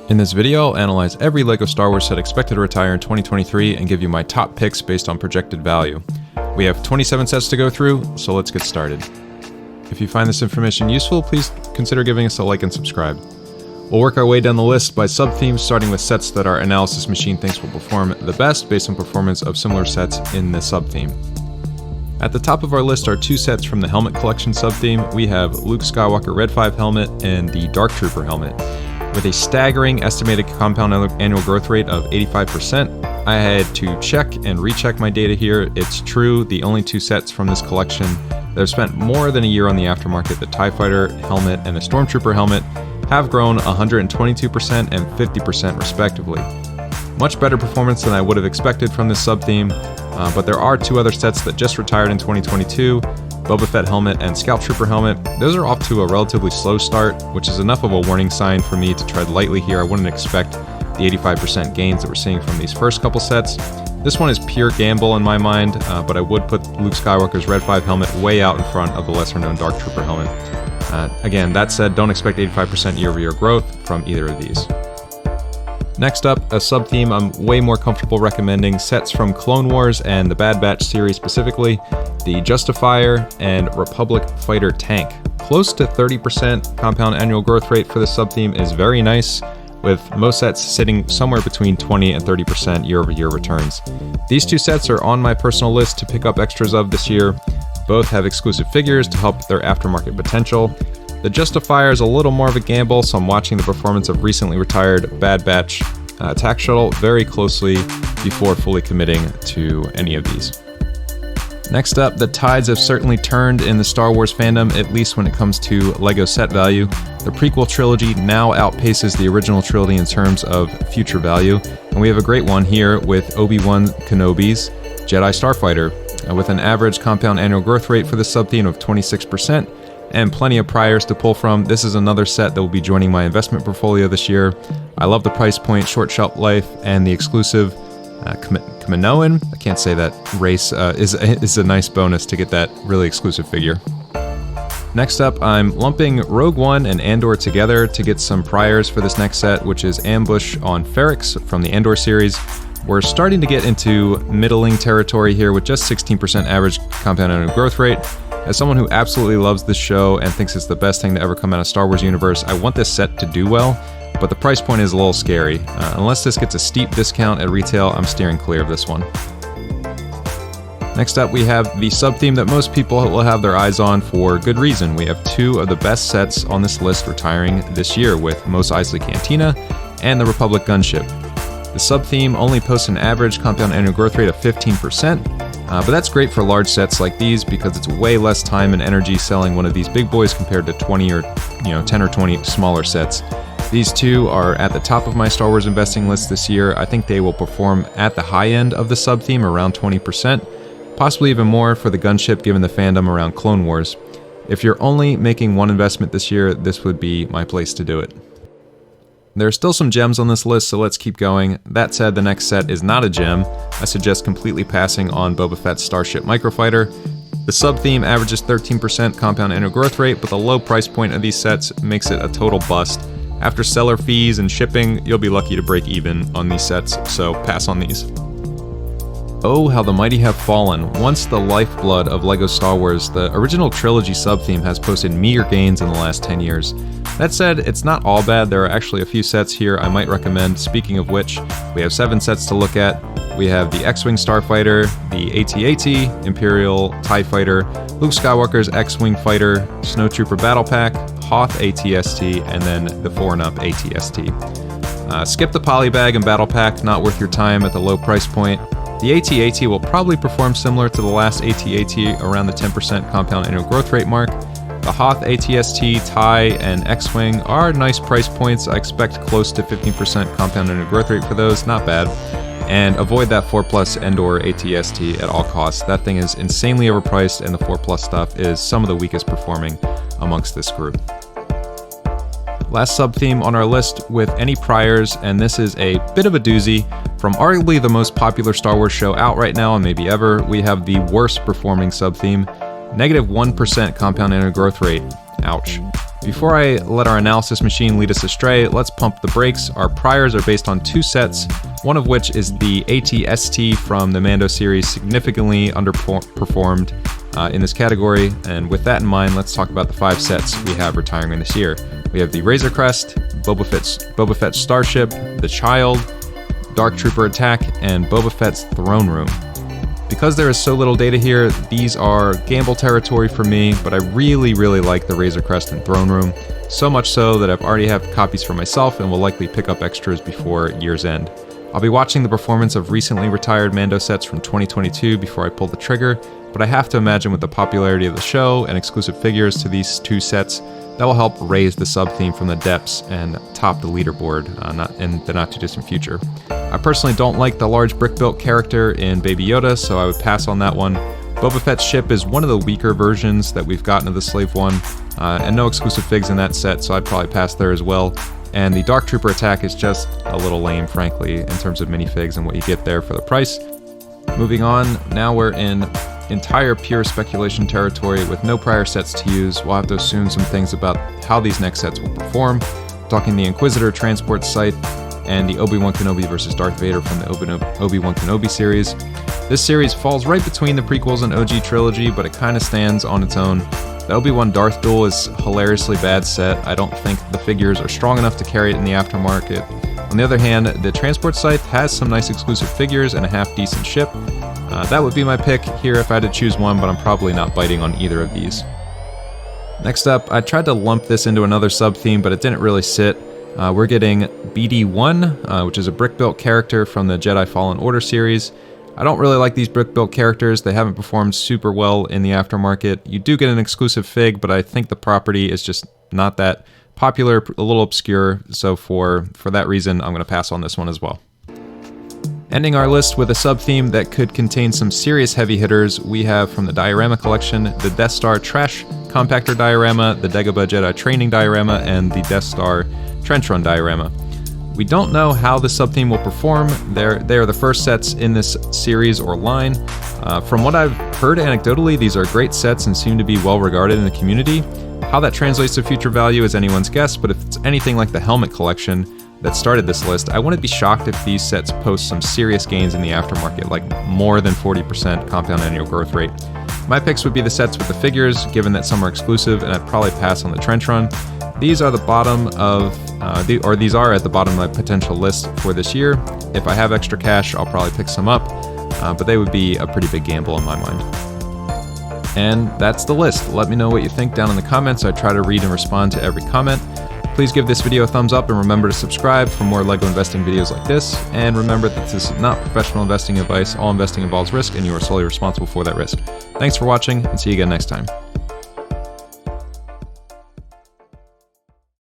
In this video, I'll analyze every LEGO Star Wars set expected to retire in 2023 and give you my top picks based on projected value. We have 27 sets to go through, so let's get started. If you find this information useful, please consider giving us a like and subscribe. We'll work our way down the list by sub-themes, starting with sets that our analysis machine thinks will perform the best based on performance of similar sets in the sub-theme. At the top of our list are two sets from the Helmet Collection sub-theme. We have Luke Skywalker Red 5 helmet and the Dark Trooper helmet. With a staggering estimated compound annual growth rate of 85%, I had to check and recheck my data here. It's true, the only two sets from this collection that have spent more than a year on the aftermarket, the TIE Fighter helmet and the Stormtrooper helmet, have grown 122% and 50% respectively. Much better performance than I would have expected from this sub-theme, but there are two other sets that just retired in 2022, Boba Fett helmet and Scout Trooper helmet. Those are off to a relatively slow start, which is enough of a warning sign for me to tread lightly here. I wouldn't expect the 85% gains that we're seeing from these first couple sets. This one is pure gamble in my mind, but I would put Luke Skywalker's Red 5 helmet way out in front of the lesser known Dark Trooper helmet. Again, that said, don't expect 85% year-over-year growth from either of these. Next up, a sub-theme I'm way more comfortable recommending, sets from Clone Wars and the Bad Batch series specifically, the Justifier and Republic Fighter tank. Close to 30% compound annual growth rate for this sub-theme is very nice, with most sets sitting somewhere between 20 and 30% year-over-year returns. These two sets are on my personal list to pick up extras of this year. Both have exclusive figures to help their aftermarket potential. The Justifier is a little more of a gamble, so I'm watching the performance of recently retired Bad Batch attack shuttle very closely before fully committing to any of these. Next up, the tides have certainly turned in the Star Wars fandom, at least when it comes to LEGO set value. The prequel trilogy now outpaces the original trilogy in terms of future value, and we have a great one here with Obi-Wan Kenobi's Jedi Starfighter, with an average compound annual growth rate for the sub-theme of 26%, and plenty of priors to pull from. This is another set that will be joining my investment portfolio this year. I love the price point, short shelf life, and the exclusive Kaminoan, I can't say that race, is a nice bonus to get that really exclusive figure. Next up, I'm lumping Rogue One and Andor together to get some priors for this next set, which is Ambush on Ferrix from the Andor series. We're starting to get into middling territory here with just 16% average compound annual growth rate. As someone who absolutely loves this show and thinks it's the best thing to ever come out of Star Wars universe, I want this set to do well, but the price point is a little scary. Unless this gets a steep discount at retail, I'm steering clear of this one. Next up, we have the sub-theme that most people will have their eyes on for good reason. We have two of the best sets on this list retiring this year with Mos Eisley Cantina and the Republic Gunship. The sub-theme only posts an average compound annual growth rate of 15%, but that's great for large sets like these because it's way less time and energy selling one of these big boys compared to 10 or 20 smaller sets. These two are at the top of my Star Wars investing list this year. I think they will perform at the high end of the sub-theme, around 20%, possibly even more for the gunship given the fandom around Clone Wars. If you're only making one investment this year, this would be my place to do it. There are still some gems on this list, so let's keep going. That said, the next set is not a gem. I suggest completely passing on Boba Fett's Starship Microfighter. The sub-theme averages 13% compound annual growth rate, but the low price point of these sets makes it a total bust. After seller fees and shipping, you'll be lucky to break even on these sets, so pass on these. Oh, how the mighty have fallen. Once the lifeblood of LEGO Star Wars, the original trilogy sub-theme has posted meager gains in the last 10 years. That said, it's not all bad. There are actually a few sets here I might recommend. Speaking of which, we have 7 sets to look at. We have the X-Wing Starfighter, the AT-AT, Imperial TIE Fighter, Luke Skywalker's X-Wing Fighter, Snowtrooper Battle Pack, Hoth AT-ST, and then the 4-and-up AT-ST. Skip the Polybag and Battle Pack, not worth your time at the low price point. The AT-AT will probably perform similar to the last AT-AT, around the 10% compound annual growth rate mark. The Hoth AT-ST, TIE, and X-Wing are nice price points. I expect close to 15% compound annual growth rate for those, not bad. And avoid that 4+ Andor AT-ST at all costs. That thing is insanely overpriced, and the 4+ stuff is some of the weakest performing amongst this group. Last sub-theme on our list with any priors, and this is a bit of a doozy. From arguably the most popular Star Wars show out right now, and maybe ever, we have the worst performing sub-theme, -1% compound annual growth rate. Ouch. Before I let our analysis machine lead us astray, let's pump the brakes. Our priors are based on 2 sets, one of which is the AT-ST from the Mando series, significantly underperformed in this category. And with that in mind, let's talk about the 5 sets we have retiring this year. We have the Razor Crest, Boba Fett's Starship, the Child, Dark Trooper Attack, and Boba Fett's Throne Room. Because there is so little data here, these are gamble territory for me, but I really like the Razor Crest and Throne Room, so much so that I've already have copies for myself and will likely pick up extras before year's end. I'll be watching the performance of recently retired Mando sets from 2022 before I pull the trigger, but I have to imagine with the popularity of the show and exclusive figures to these 2 sets, that will help raise the sub-theme from the depths and top the leaderboard in the not-too-distant future. I personally don't like the large brick-built character in Baby Yoda, so I would pass on that one. Boba Fett's ship is one of the weaker versions that we've gotten of the Slave One, and no exclusive figs in that set, so I'd probably pass there as well. And the Dark Trooper Attack is just a little lame, frankly, in terms of minifigs and what you get there for the price. Moving on, now we're in entire pure speculation territory with no prior sets to use. We'll have to assume some things about how these next sets will perform. Talking the Inquisitor transport site and the Obi-Wan Kenobi versus Darth Vader from the Obi-Wan Kenobi series. This series falls right between the prequels and OG trilogy, but it kind of stands on its own. The Obi-Wan Darth duel is a hilariously bad set. I don't think the figures are strong enough to carry it in the aftermarket. On the other hand, the transport site has some nice exclusive figures and a half-decent ship. That would be my pick here if I had to choose one, but I'm probably not biting on either of these. Next up, I tried to lump this into another sub-theme, but it didn't really sit. We're getting BD-1, which is a brick-built character from the Jedi Fallen Order series. I don't really like these brick-built characters. They haven't performed super well in the aftermarket. You do get an exclusive fig, but I think the property is just not that popular, a little obscure, so for that reason, I'm going to pass on this one as well. Ending our list with a sub-theme that could contain some serious heavy hitters, we have from the Diorama Collection, the Death Star Trash Compactor Diorama, the Dagobah Jedi Training Diorama, and the Death Star Trench Run Diorama. We don't know how the sub-theme will perform. They are the first sets in this series or line. From what I've heard anecdotally, these are great sets and seem to be well regarded in the community. How that translates to future value is anyone's guess, but if it's anything like the Helmet Collection that started this list, I wouldn't be shocked if these sets post some serious gains in the aftermarket, like more than 40% compound annual growth rate. My picks would be the sets with the figures, given that some are exclusive, and I'd probably pass on the Trench Run. These are the bottom of, these are at the bottom of my potential list for this year. If I have extra cash, I'll probably pick some up, but they would be a pretty big gamble in my mind. And that's the list. Let me know what you think down in the comments. I try to read and respond to every comment. Please give this video a thumbs up and remember to subscribe for more LEGO investing videos like this. And remember that this is not professional investing advice. All investing involves risk and you are solely responsible for that risk. Thanks for watching and see you again next time.